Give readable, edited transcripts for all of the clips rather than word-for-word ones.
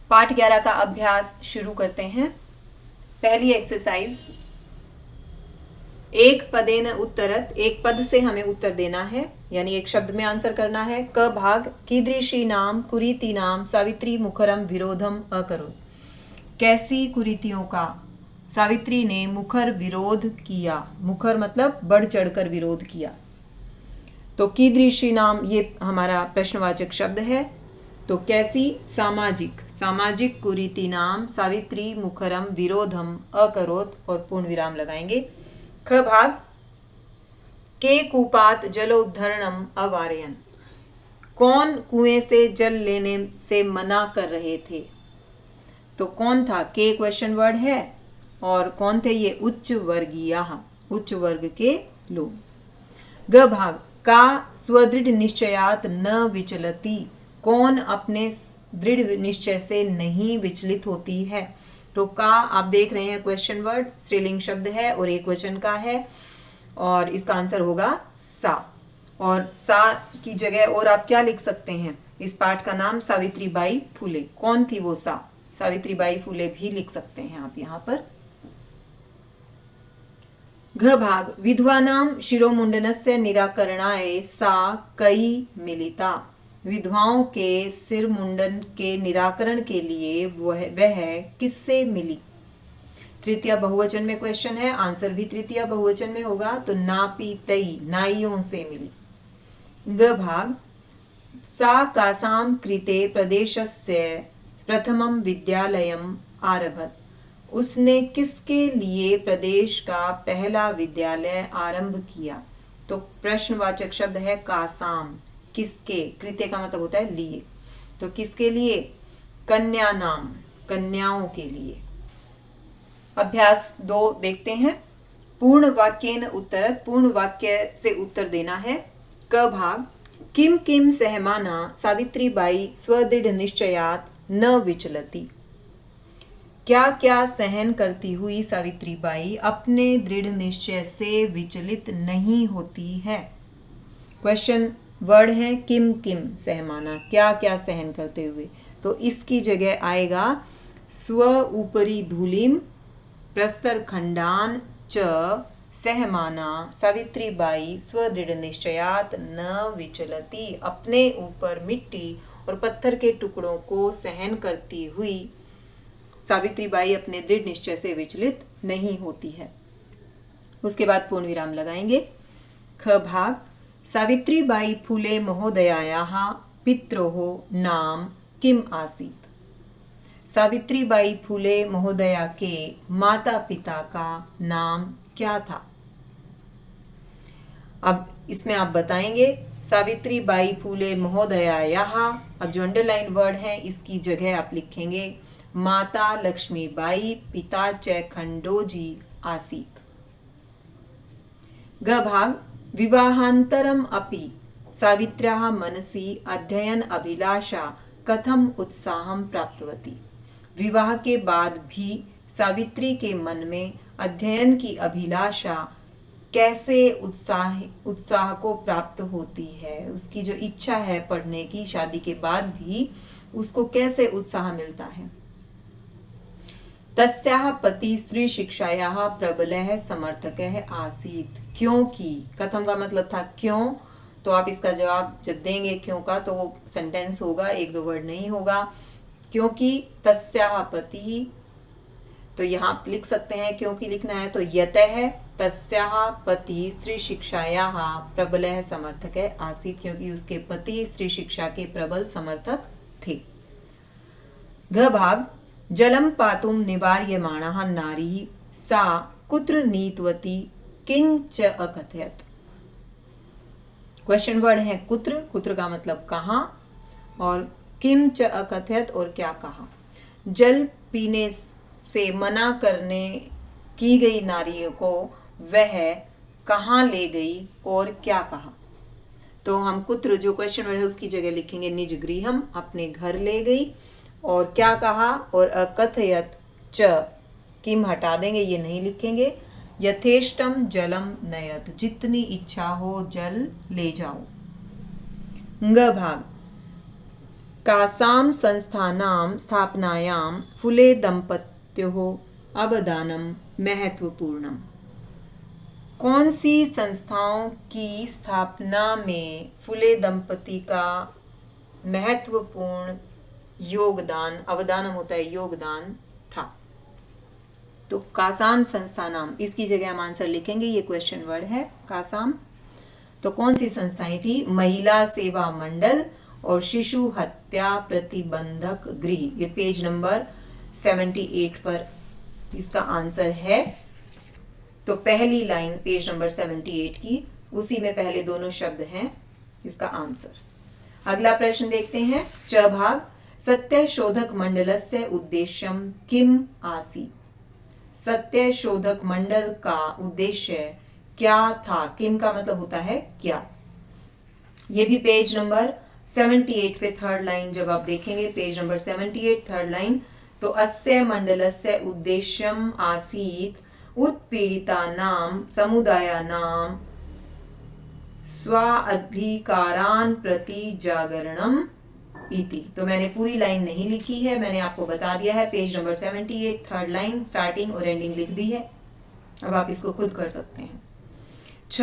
पाठ 11 का अभ्यास शुरू करते हैं। पहली एक्सरसाइज, एक पदेन उत्तरत, एक पद से हमें उत्तर देना है, यानी एक शब्द में आंसर करना है। क भाग, कीदृशी नाम कुरीति नाम सावित्री मुखरम विरोधम अकरोत्। कैसी कुरीतियों का सावित्री ने मुखर विरोध किया। मुखर मतलब बढ़ चढ़कर विरोध किया। तो कीदृशी नाम ये हमारा प्रश्नवाचक शब्द है। तो कैसी, सामाजिक, सामाजिक कुरीति नाम सावित्री मुखरम विरोधम अकरोत् और पूर्ण विराम लगाएंगे। ख भाग, के कूपात जलोद्धरणम अवारयन। कौन कुएं से जल लेने से मना कर रहे थे। तो कौन था, के क्वेश्चन वर्ड है, और कौन थे ये, उच्च वर्गीय, उच्च वर्ग के लोग। ग भाग, का स्वदृढ़ निश्चयात न विचलती। कौन अपने दृढ़ निश्चय से नहीं विचलित होती है। तो का आप देख रहे हैं क्वेश्चन वर्ड, स्त्रीलिंग शब्द है और एक वचन का है, और इसका आंसर होगा सा। और सा की जगह और आप क्या लिख सकते हैं, इस पाठ का नाम सावित्रीबाई फूले। कौन थी वो सा, सावित्रीबाई फूले भी लिख सकते हैं आप यहाँ पर। घ भाग, विधवानां शिरोमुंडनस्य निराकरणाय सा कई मिलिता। विधवाओं के सिर मुंडन के निराकरण के लिए वह किससे मिली। तृतीया बहुवचन में क्वेश्चन है, आंसर भी तृतीया बहुवचन में होगा। तो नापीतई, नाइयों से मिली। ग भाग, सा कासां कृते प्रदेशस्य प्रथमं विद्यालयम् आरभत। उसने किसके लिए प्रदेश का पहला विद्यालय आरंभ किया। तो प्रश्नवाचक शब्द है कासाम, किसके, कृत्य का मतलब होता है लिए। तो किसके लिए, कन्या नाम, कन्याओं के लिए। अभ्यास 2 देखते हैं। पूर्ण वाक्येन उत्तरत, पूर्ण वाक्य से उत्तर देना है। क भाग, किम किम सहमाना सावित्रीबाई स्वदृढ़ निश्चयात न विचलती। क्या क्या सहन करती हुई सावित्रीबाई अपने दृढ़ निश्चय से विचलित नहीं होती है। क्वेश्चन वर्ड है किम किम सहमाना, क्या क्या सहन करते हुए। तो इसकी जगह आएगा स्व ऊपरी धूलिम प्रस्तर खंडान च सहमाना सावित्रीबाई स्वदृढ़ निश्चयात न विचलती। अपने ऊपर मिट्टी और पत्थर के टुकड़ों को सहन करती हुई सावित्रीबाई अपने दृढ़ निश्चय से विचलित नहीं होती है। उसके बाद पूर्ण विराम लगाएंगे। ख भाग, सावित्रीबाई फूले महोदयायाः पित्रोः नाम किम आसीत्। सावित्रीबाई फूले महोदया के माता पिता का नाम क्या था। अब इसमें आप बताएंगे सावित्रीबाई फूले महोदयायाः, अब जो अंडरलाइन वर्ड है इसकी जगह आप लिखेंगे माता लक्ष्मीबाई पिता च खंडोजी आसीत्। ग भाग, विवाहांतरम अपि सावित्र्याः मनसि अध्ययन अभिलाषा कथम उत्साहं प्राप्तवती। विवाह के बाद भी सावित्री के मन में अध्ययन की अभिलाषा कैसे उत्साह को प्राप्त होती है। उसकी जो इच्छा है पढ़ने की, शादी के बाद भी उसको कैसे उत्साह मिलता है। तस्याः पति स्त्री शिक्षायाः प्रबलः समर्थकः आसीत्। क्योंकि, कथम का मतलब था क्यों, तो आप इसका जवाब जब देंगे क्यों का तो वो सेंटेंस होगा, एक दो वर्ड नहीं होगा। क्योंकि तस्याः पति, तो यहाँ आप लिख सकते हैं क्योंकि लिखना है तो यतः तस्याः पति स्त्री शिक्षायाः प्रबलः समर्थकः आसीत्, क्योंकि उसके पति स्त्री शिक्षा के प्रबल समर्थक थे। घ भाग, जलम पातुम निवार्यमाणः नारी सा कुत्र नीतवती किंच अकथयत। क्वेश्चन वर्ड है कुत्र, कुत्र का मतलब कहाँ, और किंच अकथयत और क्या कहा। जल पीने से मना करने की गई नारी को वह कहाँ ले गई और क्या कहा। तो हम कुत्र जो क्वेश्चन वर्ड है उसकी जगह लिखेंगे निज गृहम, अपने घर ले गई, और क्या कहा, और अकथयत च, किम हटा देंगे, ये नहीं लिखेंगे। यथेष्टम जलम नयत, जितनी इच्छा हो जल ले जाओ। ग भाग, कासां संस्थानां स्थापनायां फुले दंपत्योः अवदानं महत्वपूर्णम्। कौन सी संस्थाओं की स्थापना में फुले दंपति का महत्वपूर्ण योगदान, अवदानम होता है योगदान, था? तो कासाम संस्थानाम, इसकी जगह हम आंसर लिखेंगे, ये क्वेश्चन वर्ड है कासाम। तो कौन सी संस्थाएं थी? महिला सेवा मंडल और शिशु हत्या प्रतिबंधक गृह। ये पेज नंबर 78 पर इसका आंसर है। तो पहली लाइन पेज नंबर 78 की, उसी में पहले दोनों शब्द हैं इसका आंसर। अगला प्रश्न देखते हैं। च भाग, सत्यशोधक मंडलस्य उद्देश्यम किम आसीत्? सत्यशोधक मंडल का उद्देश्य क्या था? किम का मतलब होता है क्या। ये भी पेज नंबर 78 पे थर्ड लाइन जब आप देखेंगे, पेज नंबर 78 थर्ड लाइन, तो अस्य मंडलस्य उद्देश्यम आसीत् उत्पीड़ितानां समुदायानां स्वाधिकारान् प्रति जागरणम इति। तो मैंने पूरी लाइन नहीं लिखी है, मैंने आपको बता दिया है, page number 78 third line starting और एंडिंग लिख दी है। अब आप इसको खुद कर सकते हैं। छ,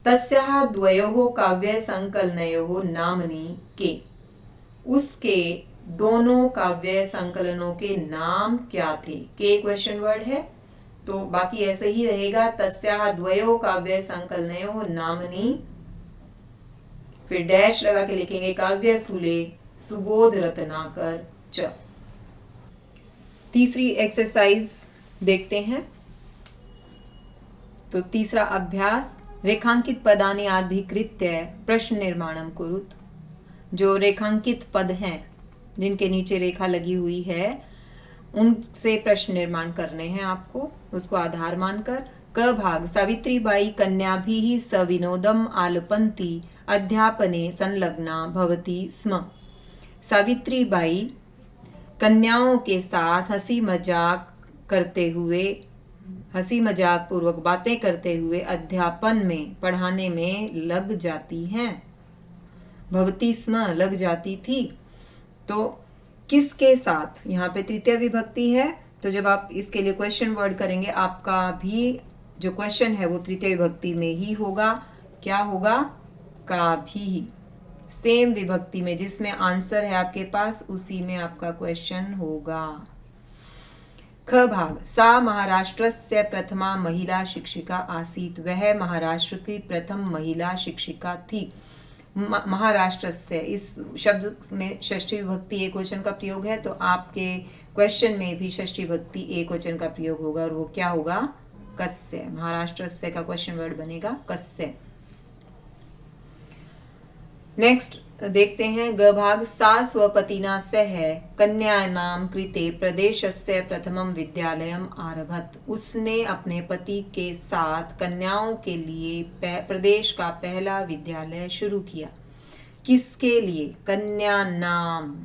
तस्याः द्वयोः काव्य संकलनयोः नामनि के? उसके दोनों काव्य संकलनों के नाम क्या थे? के क्वेश्चन वर्ड है, तो बाकी ऐसे ही रहेगा। तस्याः द्वयोः काव्य संकलनयोः नामनि, फिर डैश लगा के लिखेंगे काव्य फुले सुबोध रत्नाकर च। तीसरी एक्सरसाइज देखते हैं। तो तीसरा अभ्यास, रेखांकित पदानि अधिकृत्य प्रश्न निर्माणम कुरुत। जो रेखांकित पद हैं, जिनके नीचे रेखा लगी हुई है, उनसे प्रश्न निर्माण करने हैं आपको, उसको आधार मानकर। क भाग, सावित्रीबाई कन्याभिः सविनोदम आलपन्ती अध्यापने संलग्ना भवती स्म। सावित्रीबाई कन्याओं के साथ हंसी मजाक पूर्वक बातें करते हुए अध्यापन में, पढ़ाने में लग जाती हैं। भवती स्म, लग जाती थी। तो किसके साथ? यहाँ पे तृतीय विभक्ति है, तो जब आप इसके लिए क्वेश्चन वर्ड करेंगे, आपका भी जो क्वेश्चन है वो तृतीय विभक्ति में ही होगा। क्या होगा? का भी। सेम विभक्ति में, जिसमें आंसर है आपके पास, उसी में आपका क्वेश्चन होगा। ख भाग, सा महाराष्ट्रस्य प्रथमा महिला शिक्षिका आसीत्। वह महाराष्ट्र की प्रथम महिला शिक्षिका थी। महाराष्ट्र से, इस शब्द में षष्ठी विभक्ति एक वचन का प्रयोग है, तो आपके क्वेश्चन में भी षष्ठी विभक्ति एक वचन का प्रयोग होगा, और वो क्या होगा? कस्य। महाराष्ट्र से का क्वेश्चन वर्ड बनेगा कस्य। नेक्स्ट देखते हैं। ग भाग, सा स्वपतिना सह कन्यानां कृते प्रदेशस्य प्रथमं विद्यालयम् आरभत। उसने अपने पति के साथ कन्याओं के लिए प्रदेश का पहला विद्यालय शुरू किया। किसके लिए? कन्या नाम।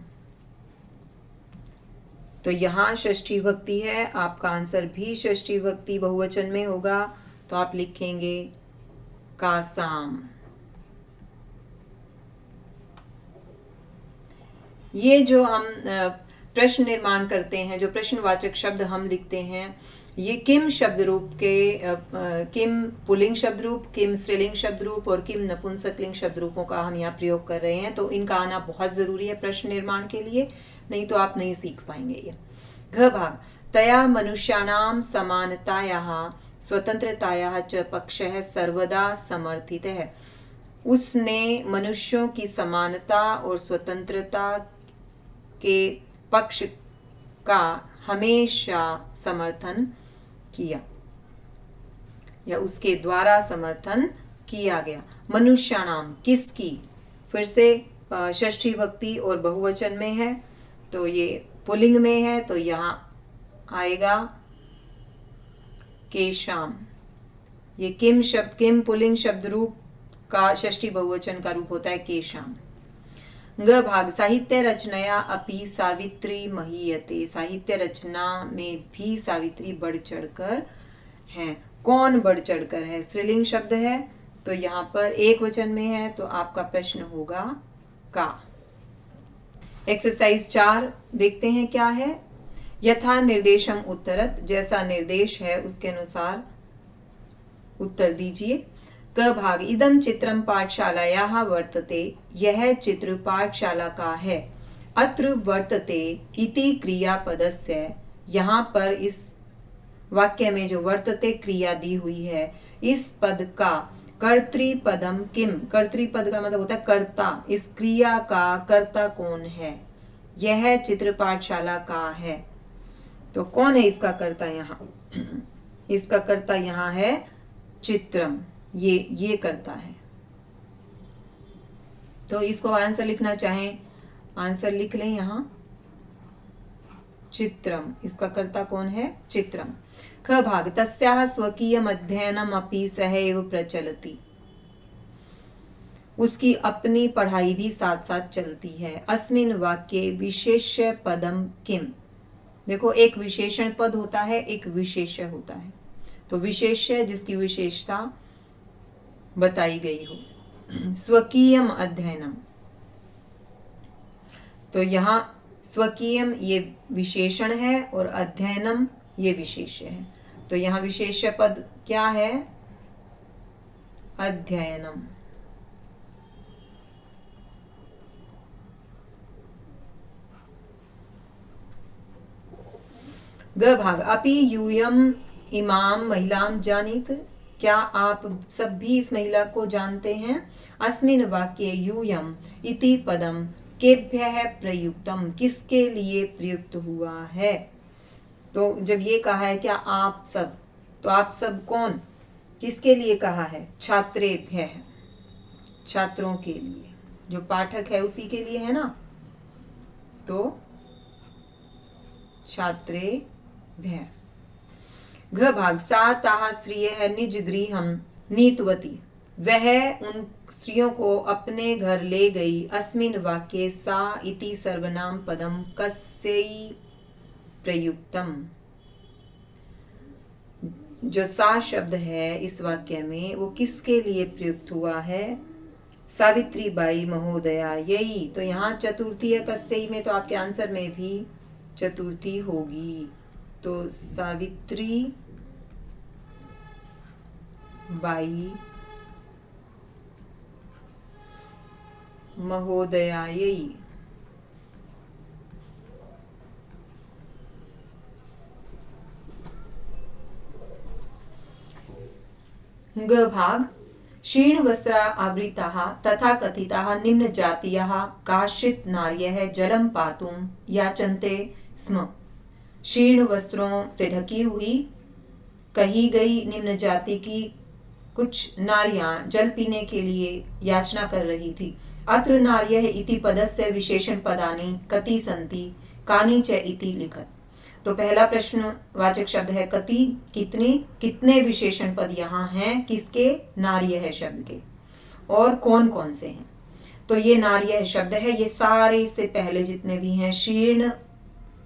तो यहाँ षष्ठी विभक्ति है, आपका आंसर भी षष्ठी विभक्ति बहुवचन में होगा, तो आप लिखेंगे कासाम। ये जो हम प्रश्न निर्माण करते हैं, जो प्रश्नवाचक शब्द हम लिखते हैं, ये किम शब्द रूप के, किम पुल्लिंग शब्द रूप, किम स्त्रीलिंग शब्द रूप और किम नपुंसकलिंग शब्द रूपों का हम यहाँ प्रयोग कर रहे हैं। तो इनका आना बहुत जरूरी है प्रश्न निर्माण के लिए, नहीं तो आप नहीं सीख पाएंगे ये। घ भाग, तया मनुष्याणां समानतायाः स्वतंत्रतायाः च पक्षः सर्वदा समर्थितः। उसने मनुष्यों की समानता और स्वतंत्रता के पक्ष का हमेशा समर्थन किया, या उसके द्वारा समर्थन किया गया। मनुष्याणाम किसकी? फिर से षष्ठी विभक्ति और बहुवचन में है, तो ये पुल्लिंग में है, तो यहाँ आएगा केशाम। ये किम शब्द, किम पुल्लिंग शब्द रूप का षष्ठी बहुवचन का रूप होता है केशाम। ग भाग, साहित्य रचनया अपि सावित्री महीयते। साहित्य रचना में भी सावित्री बढ़ चढ़कर है। कौन बढ़ चढ़कर है? स्त्रीलिंग शब्द है, तो यहाँ पर एक वचन में है, तो आपका प्रश्न होगा का। एक्सरसाइज 4 देखते हैं क्या है। यथा निर्देशम उत्तरत, जैसा निर्देश है उसके अनुसार उत्तर दीजिए। क भाग इदम चित्रम पाठशालायाः वर्तते, यह चित्र पाठशाला का है। अत्र वर्तते इति क्रियापदस्य, यहाँ पर इस वाक्य में जो वर्तते क्रिया दी हुई है, इस पद का कर्तृपदम किम, कर्तृपद का मतलब होता है कर्ता, इस क्रिया का कर्ता कौन है? यह चित्र पाठशाला का है। तो कौन है इसका कर्ता? यहाँ इसका कर्ता यहाँ है चित्रम, ये कर्ता है। तो इसको आंसर लिखना चाहें, आंसर लिख लें यहाँ चित्रम, इसका कर्ता कौन है? चित्रम। ख भाग तस्याः स्वकीयम् अध्ययनम् अपि सहैव प्रचलति, उसकी अपनी पढ़ाई भी साथ साथ चलती है। अस्मिन् वाक्ये विशेष्य पदम किम, देखो एक विशेषण पद होता है, एक विशेष्य होता है। तो विशेष्य जिसकी विशेषता बताई गई हो। स्वकीयम अध्ययनम, तो यहाँ स्वकीयम ये विशेषण है और अध्ययनम ये विशेष्य है। तो यहाँ विशेष्य पद क्या है? अध्ययनम। ग भाग अपि यूयम इमाम महिलाम जानीत, क्या आप सब भी इस महिला को जानते हैं? अस्मिन् वाक्ये यूयम इति पदम केभ्यः प्रयुक्तम, किसके लिए प्रयुक्त हुआ है? तो जब ये कहा है क्या आप सब, तो आप सब कौन, किसके लिए कहा है? छात्रेभ्यः, छात्रों के लिए, जो पाठक है उसी के लिए है ना। तो छात्रेभ्यः। घ भाग सा ताः स्त्रियः निज गृहं नीतवती, वह उन स्त्रियों को अपने घर ले गई। अस्मिन् वाक्ये सा इति सर्वनाम पदम कस्यै प्रयुक्तम, जो सा शब्द है इस वाक्य में वो किसके लिए प्रयुक्त हुआ है? सावित्री बाई महोदया यही। तो यहाँ चतुर्थी है कस्यै में, तो आपके आंसर में भी चतुर्थी होगी। तो सावित्री बाई महोदयायै। ग भाग शीर्ण वस्त्र आवृताः तथा कथिताः निम्न जातीयाः काश्चित् नार्यः जलम पातुं याचन्ते स्म, शीर्ण वस्त्रों से ढकी हुई कही गई निम्न जाति की कुछ नारियां जल पीने के लिए याचना कर रही थी। अत्र नार्यः इति पदस्य विशेषण पदानि कति सन्ति, कानि च इति लिखत। तो पहला प्रश्न वाचक शब्द है कति, कितने, कितने विशेषण पद यहाँ हैं किसके? नार्यः शब्द के, और कौन कौन से हैं? तो ये नार्यः शब्द है, ये सारे से पहले जितने भी हैं, शीर्ण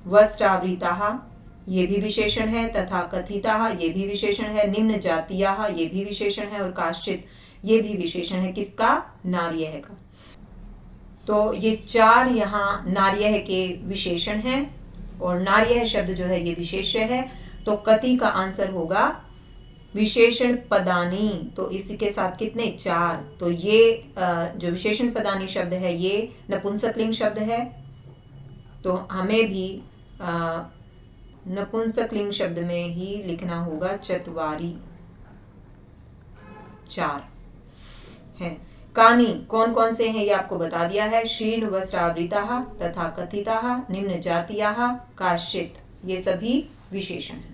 वस्त्रावृताः ये भी विशेषण है, तथा कथिताः ये भी विशेषण है, निम्न जातीयाः ये भी विशेषण है, और काश्चित् ये भी विशेषण है। किसका? नार्यः का। तो ये चार यहाँ नार्यः के विशेषण हैं, और नार्यः शब्द जो है ये विशेष्य है। तो कति का आंसर होगा विशेषण पदानी। तो इसी के साथ कितने? चार। तो ये जो विशेषण पदानी शब्द है ये नपुंसकलिंग शब्द है, तो हमें भी नपुंसकलिंग शब्द में ही लिखना होगा चत्वारि, चार है। कानी कौन कौन से हैं ये आपको बता दिया है। शीर्ण वस्त्रावृताः तथा कथिताः निम्न जातीयाः काश्चित्, ये सभी विशेषण हैं।